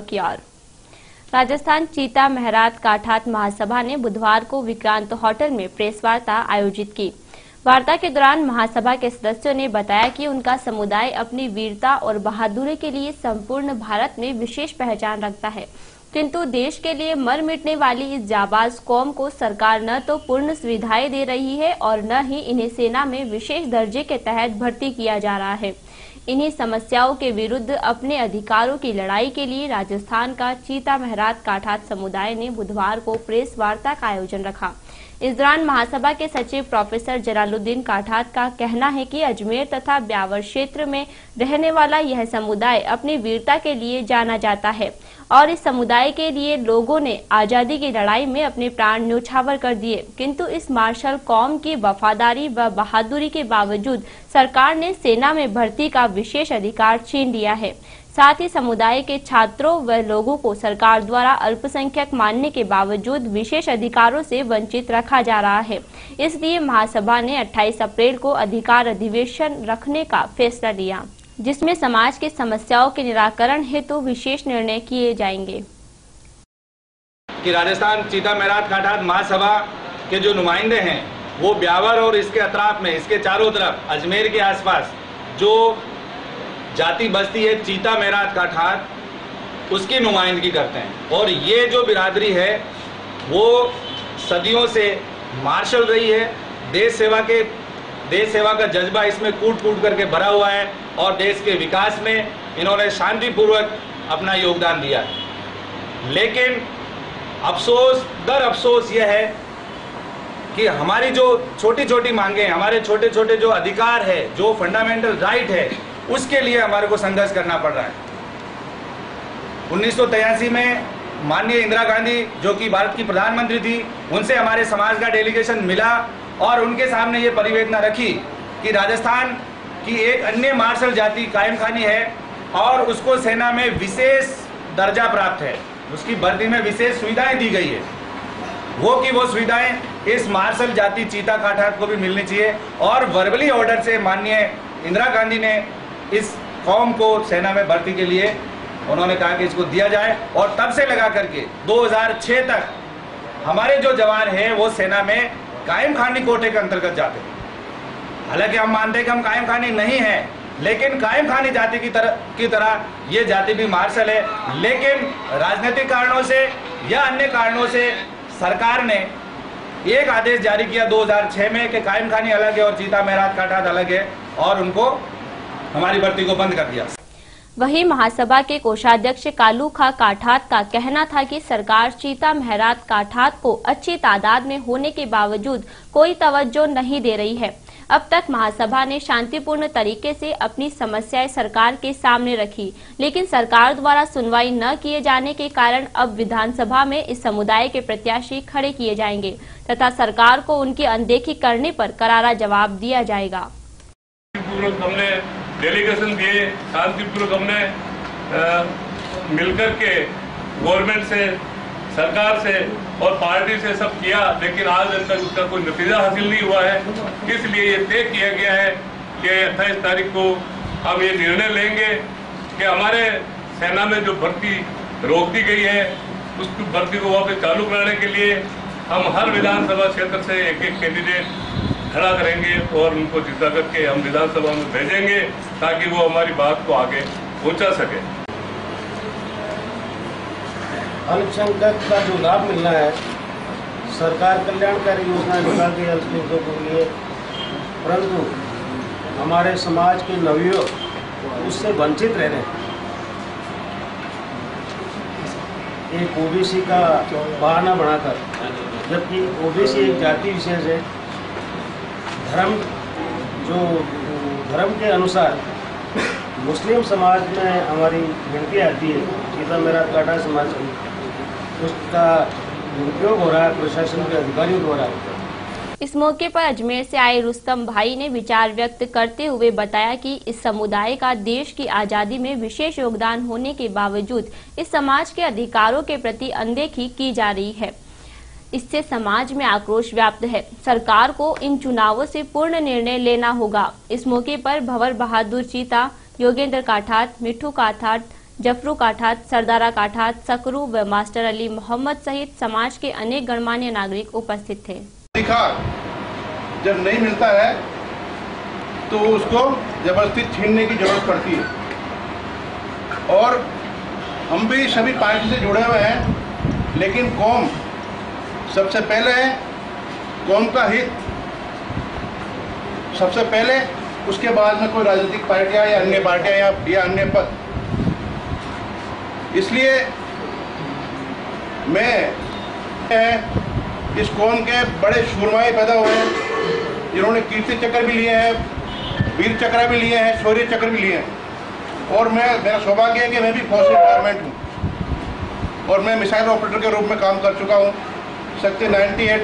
की ओर राजस्थान चीता महरात काठात महासभा ने बुधवार को विक्रांत होटल में प्रेस वार्ता आयोजित की। वार्ता के दौरान महासभा के सदस्यों ने बताया कि उनका समुदाय अपनी वीरता और बहादुरी के लिए संपूर्ण भारत में विशेष पहचान रखता है, किंतु देश के लिए मर मिटने वाली इस जाबाज कौम को सरकार न तो पूर्ण सुविधाएं दे रही है और न ही इन्हें सेना में विशेष दर्जे के तहत भर्ती किया जा रहा है। इन्हीं समस्याओं के विरुद्ध अपने अधिकारों की लड़ाई के लिए राजस्थान का चीता महरात काठात समुदाय ने बुधवार को प्रेस वार्ता का आयोजन रखा। इस दौरान महासभा के सचिव प्रोफेसर जलालुद्दीन काठात का कहना है कि अजमेर तथा ब्यावर क्षेत्र में रहने वाला यह समुदाय अपनी वीरता के लिए जाना जाता है और इस समुदाय के लिए लोगों ने आजादी की लड़ाई में अपने प्राण न्योछावर कर दिए, किंतु इस मार्शल कौम की वफादारी व बहादुरी के बावजूद सरकार ने सेना में भर्ती का विशेष अधिकार छीन लिया है। साथ ही समुदाय के छात्रों व लोगों को सरकार द्वारा अल्पसंख्यक मानने के बावजूद विशेष अधिकारों से वंचित रखा जा रहा है। इसलिए महासभा ने 28 अप्रैल को अधिकार अधिवेशन रखने का फैसला लिया, जिसमें समाज की समस्याओं के निराकरण हेतु विशेष निर्णय किए जाएंगे। कि राजस्थान चीता महरात काठात महासभा के जो नुमाइंदे हैं वो ब्यावर और इसके अतराफ में, इसके चारों तरफ अजमेर के आसपास जो जाति बस्ती है चीता महरात काठात, उसकी नुमाइंदगी करते हैं। और ये जो बिरादरी है वो सदियों से मार्शल रही है। देश सेवा का जज्बा इसमें कूट कूट करके भरा हुआ है और देश के विकास में इन्होंने शांतिपूर्वक अपना योगदान दिया। लेकिन अफसोस दर अफसोस यह है कि हमारी जो छोटी छोटी मांगे, हमारे छोटे छोटे जो अधिकार है, जो फंडामेंटल राइट है, उसके लिए हमारे को संघर्ष करना पड़ रहा है। 1983 में माननीय इंदिरा गांधी जो कि भारत की प्रधानमंत्री थी, उनसे हमारे समाज का डेलीगेशन मिला और उनके सामने ये परिवेदना रखी कि राजस्थान की एक अन्य मार्शल जाति कायम खानी है और उसको सेना में विशेष दर्जा प्राप्त है, उसकी भर्ती में विशेष सुविधाएं दी गई है। वो सुविधाएं इस मार्शल जाति चीता काठात को भी मिलनी चाहिए। और वर्बली ऑर्डर से माननीय इंदिरा गांधी ने इस कौम को सेना में भर्ती के लिए उन्होंने कहा कि इसको दिया जाए और तब से लगा करके 2006 तक हमारे जो जवान हैं वो सेना में कायम खानी कोटे के अंतर्गत जाते हैं। हालांकि हम मानते हैं कि हम कायम खानी नहीं है, लेकिन कायम खानी जाति की तरह ये जाति भी मार्शल है। लेकिन राजनीतिक कारणों से या अन्य कारणों से सरकार ने एक आदेश जारी किया 2006 में कि कायम खानी अलग है और चीता महरात काठात अलग है और उनको हमारी भर्ती को बंद कर दिया। वहीं महासभा के कोषाध्यक्ष कालू खा काठात का कहना था कि सरकार चीता महरात काठात को अच्छी तादाद में होने के बावजूद कोई तवज्जो नहीं दे रही है। अब तक महासभा ने शांतिपूर्ण तरीके से अपनी समस्याएं सरकार के सामने रखी, लेकिन सरकार द्वारा सुनवाई न किए जाने के कारण अब विधानसभा में इस समुदाय के प्रत्याशी खड़े किए जाएंगे तथा सरकार को उनकी अनदेखी करने पर करारा जवाब दिया जाएगा। हमने डेलीगेशन दिए, शांतिपूर्वक हमने मिलकर के गवर्नमेंट से, सरकार से और पार्टी से सब किया, लेकिन आज तक उसका कोई नतीजा हासिल नहीं हुआ है। इसलिए ये तय किया गया है कि 28 तारीख को हम ये निर्णय लेंगे कि हमारे सेना में जो भर्ती रोक दी गई है उस भर्ती को वापस चालू कराने के लिए हम हर विधानसभा क्षेत्र से एक कैंडिडेट खड़ा करेंगे और उनको जिता करके हम विधानसभा में भेजेंगे ताकि वो हमारी बात को आगे पहुंचा सके। अल्पसंख्यक का जो लाभ मिलना है, सरकार कल्याणकारी योजनाएं निकालती है अल्पसंख्यकों के लिए, परंतु हमारे समाज के नवयुवक उससे वंचित रह रहे हैं। एक ओबीसी का बहाना बनाकर, जबकि ओबीसी एक जाति विशेष है। धर्म के अनुसार मुस्लिम समाज में हमारी गिनती आती है, चीता महरात काठात समाज की, उसका दुरुपयोग हो रहा है प्रशासन के अधिकारियों द्वारा। इस मौके पर अजमेर से आए रुस्तम भाई ने विचार व्यक्त करते हुए बताया कि इस समुदाय का देश की आजादी में विशेष योगदान होने के बावजूद इस समाज के अधिकारों के प्रति अनदेखी की जा रही है। इससे समाज में आक्रोश व्याप्त है। सरकार को इन चुनावों से पूर्ण निर्णय लेना होगा। इस मौके पर भंवर बहादुर चीता, योगेंद्र काठात, मिठू काठात, जफरू काठात, सरदारा काठात, सकरू व मास्टर अली मोहम्मद सहित समाज के अनेक गणमान्य नागरिक उपस्थित थे। अधिकार जब नहीं मिलता है तो उसको जबरदस्ती छीनने की जरूरत पड़ती है और हम भी सभी पार्टी से जुड़े हुए हैं, लेकिन कौम सबसे पहले है, कौम का हित सबसे पहले, उसके बाद में कोई राजनीतिक पार्टियां या अन्य पार्टियां या अन्य पद। इसलिए मैं इस कौम के बड़े शूरमाए पैदा हुए हैं जिन्होंने कीर्ति चक्र भी लिए हैं, वीर चक्र भी लिए हैं, शौर्य चक्र भी लिए हैं और मेरा सौभाग्य है कि मैं भी फौज से रिटायरमेंट हूँ और मैं मिसाइल ऑपरेटर के रूप में काम कर चुका हूँ। शक्ति 98